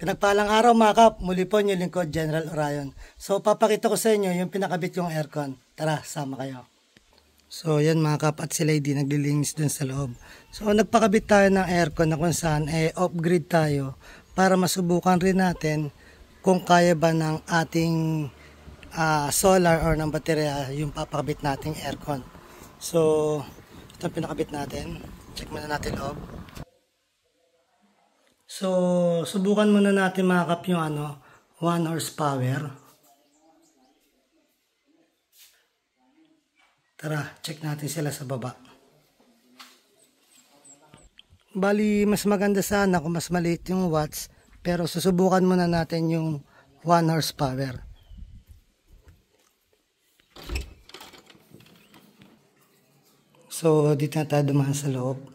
Pinagpalang araw mga kap, muli po yung lingkod General Orion. So papakita ko sa inyo yung pinakabit yung aircon. Tara, sama kayo. So yan mga kap at si Lady naglilinis dun sa loob. So nagpakabit tayo ng aircon na kung saan off-grid tayo para masubukan rin natin kung kaya ba ng ating solar or ng baterya yung papakabit nating aircon. So ito pinakabit natin. Check muna natin loob. So, subukan muna natin makakap yung 1 horsepower. Tara, check natin sila sa baba. Bali, mas maganda sana kung mas maliit yung watts, pero susubukan muna natin yung 1 horsepower. So, dito na tayo dumaan sa loob.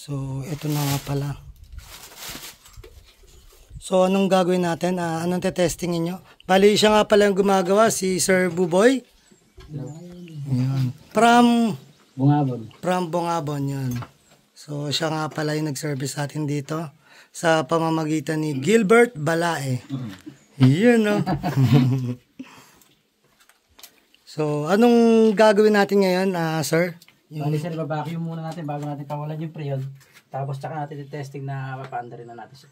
So, ito na nga pala. So, anong gagawin natin? Anong te-testingin nyo? Bali, siya nga pala yung gumagawa, si Sir Buboy. Yan. From Bungabon. From Bungabon, yun. So, siya nga pala yung nag-service sa atin dito sa pamamagitan ni Gilbert Balae. Yun, no? So, anong gagawin natin ngayon, sir? Bali sir, vacuum muna natin bago natin kawalan yung preyon. Tapos tsaka natin i-testing na papaanda rin na natin siya.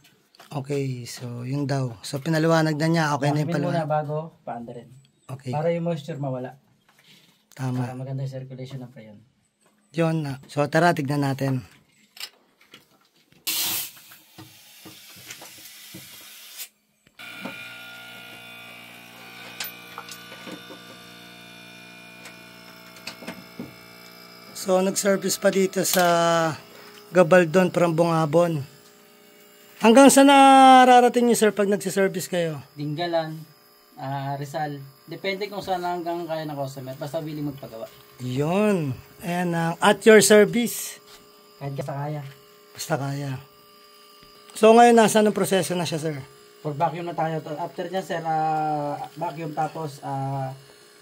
Okay, so yun daw. So pinaliwanag na niya, okay na yung paliwanag. Muna bago, paanda rin. Okay. Para yung moisture mawala. Tama. Para maganda yung circulation ng preyon. Yun na. So tara, tignan natin. So, nag-service pa dito sa Gabaldon from Bungabon. Hanggang saan nararating nyo, sir, pag nagsiservice kayo? Dinggalan, Rizal. Depende kung saan hanggang kaya ng customer. Basta willing magpagawa. Yun. Ayan, at your service. Kahit basta kaya. Basta kaya. So, ngayon, nasaan ang proseso na siya, sir? For vacuum na tayo. After niya, sir, vacuum tapos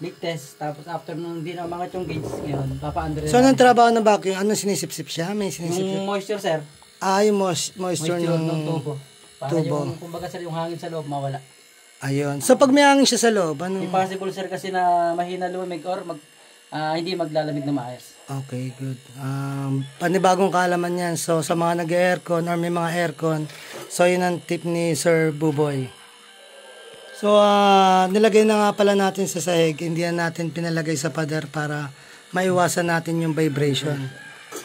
leak test, tapos after nung hindi na umangat yung gauge ngayon, papaandar. So, anong trabaho ng vacuum? Anong sinisip-sip siya? May sinisip-sip? Yung moisture, sir. Yung moisture ng tubo. Para tubo. Yung, kumbaga, sir, yung hangin sa loob, mawala. Ayun. So, pag may hangin siya sa loob, ano? Impossible, sir, kasi na mahina lumig or hindi maglalamig na maayos. Okay, good. Panibagong kaalaman yan. So, sa mga nag-aircon or may mga aircon, so, yun ang tip ni Sir Buboy. So, nilagay na nga pala natin sa sahig. Hindi na natin pinalagay sa pader para maiwasan natin yung vibration.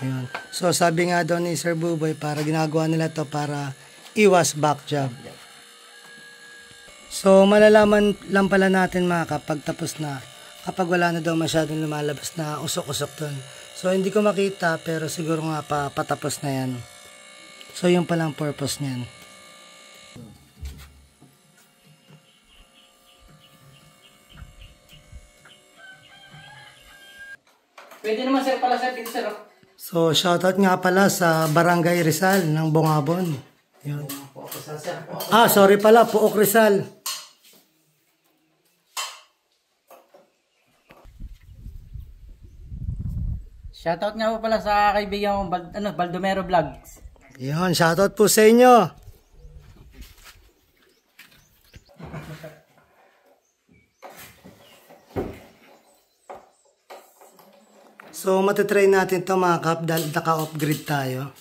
Ayun. So, sabi nga daw ni Sir Buboy, para ginagawa nila to para iwas back job. So, malalaman lang pala natin mga kapag tapos na. Kapag wala na daw masyadong lumalabas na usok-usok dun. So, hindi ko makita pero siguro nga patapos na yan. So, yun pala ang purpose niyan. Pwede naman, sir, pala, sir, dito, sir. So, shoutout nga pala sa Barangay Rizal ng Bungabon. Yun. Sorry pala, Puok Rizal. Shoutout nga po pala sa kaibigan kong Baldomero Vlogs. Yun, shoutout po sa inyo. So, matitry natin ito mga kap dahil naka-off-grid tayo.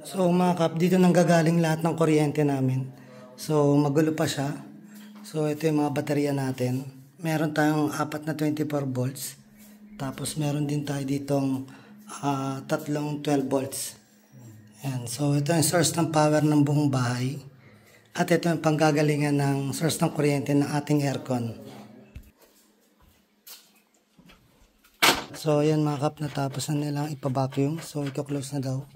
So, mga kap, dito nang gagaling lahat ng kuryente namin. So, magulo pa siya. So, ito yung mga baterya natin. Meron tayong 4 na 24 volts. Tapos, meron din tayo ditong tatlong 12 volts. Ayan. So, ito yung source ng power ng buong bahay. At ito yung panggagalingan ng source ng kuryente ng ating aircon. So, ayan mga kap, natapos na nilang ipa-vacuum. So, i-close na daw.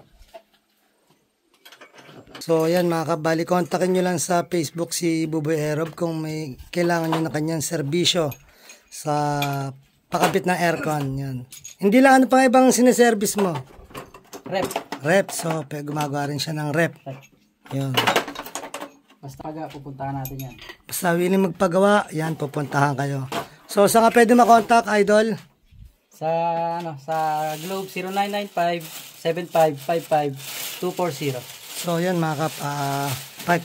So, ayan mga kap, bali, kontakin nyo lang sa Facebook si Buboy Aerob kung may kailangan nyo na kanyang serbisyo sa pakabit ng aircon. Yan. Hindi lang ano pang ibang sineservice mo. Rep. So, gumagawa rin siya ng rep. Yun. Basta pupuntahan natin yan. Basta willing magpagawa, yan, pupuntahan kayo. So, saan ka pwede makontak, idol? Sa Globe 0995-7555-240. So, yan mga kap,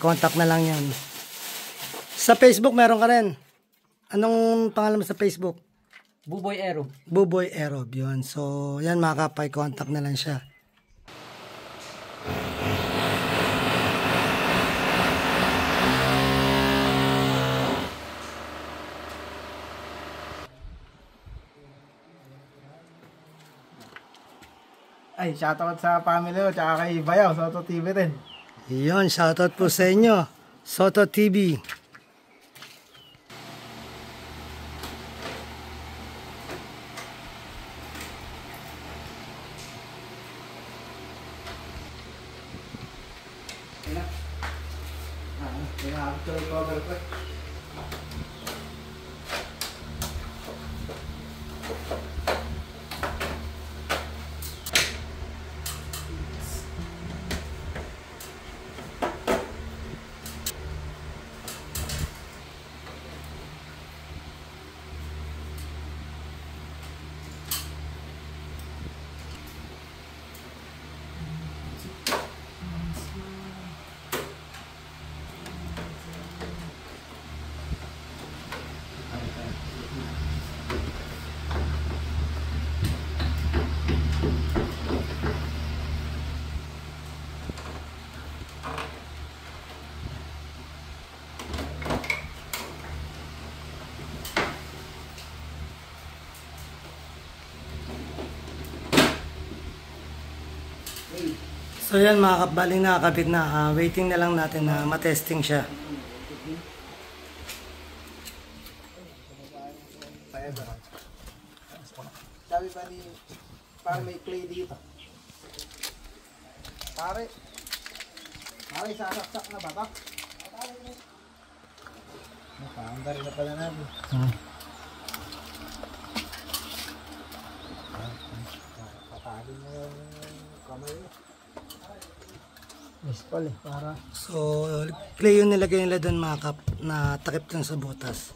contact na lang yan. Sa Facebook, meron ka rin. Anong pangalan mo sa Facebook? Buboy Aerob. Buboy Aerob, yun. So, yan mga kap, contact na lang siya. Ay, shoutout sa family ko, tsaka kay Bayaw, Soto TV rin. Yun, shoutout po sa inyo. Soto TV. So yan mga kap, baling nakakabit na, waiting na lang natin na matesting siya. Sabi pa ni, parang may clay dito. Pare, sasaksak na ba ito? Nakaandar na pala namin. Patali mo yung kamay mo. Yes, pala, para. So, clay yung nilagay nila doon mga kap, na takip lang sa butas.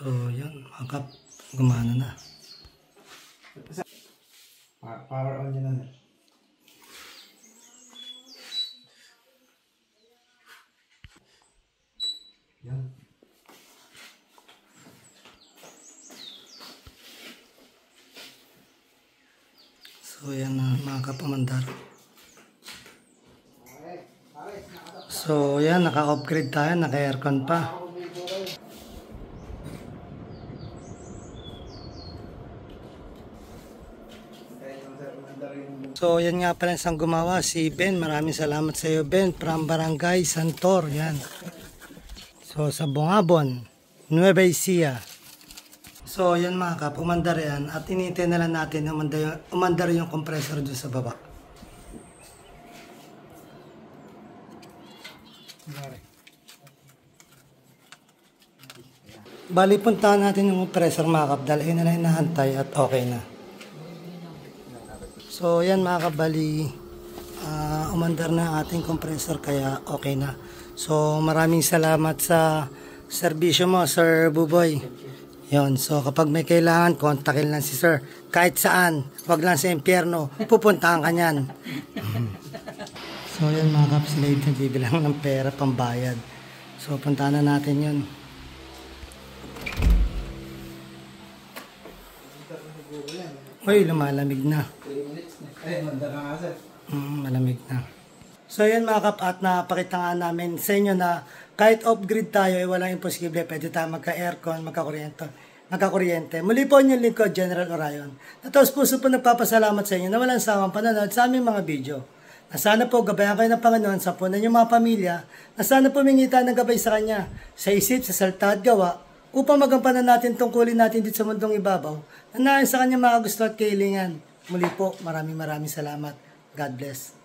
So, yun, mga kap, gumana na. Power on yun na. Yan. So, yan na mga kapamandar. So, yan, naka-upgrade tayo, naka-aircon pa. So, yan nga pala isang gumawa, si Ben. Maraming salamat sa iyo, Ben, from Barangay Santor. Yan. So, sa Bungabon, Nueva Ecija. So, yan mga kap, umandar yan. At inintay na lang natin umandar yung compressor dun sa baba. Bali, puntahan natin yung compressor mga kap. Dahil na lang hinahantay at okay na. So, yan mga kabali, umandar na ating compressor kaya okay na. So, maraming salamat sa serbisyo mo, Sir Buboy. Yon, so kapag may kailangan, kontakin lang si Sir. Kahit saan, wag lang sa impyerno, pupuntahan ka niyan. So, yan mga kap, sila yung nagbibilang ng pera pambayad. So, puntahan na natin yun. Uy, lumalamig na. 3 minutes na. Eh, manda na nga sir. Malamig na. So yan mga kap, at napakita nga namin sa inyo na kahit off-grid tayo, walang imposible. Pwede tayo magka-aircon, magka-kuryente. Muli po yung lingkod, General Orion. Tapos puso po nagpapasalamat sa inyo na walang sawang panonood sa aming mga video. Na sana po gabayan kayo ng Panginoon sa punan yung mga pamilya, na sana po mingita ng gabay sa Kanya, sa isip, sa salita at gawa, upang magampanan natin tungkulin natin dito sa mundong ibabaw, na naayon sa Kanya mga gusto at kahilingan. Muli po, maraming salamat. God bless.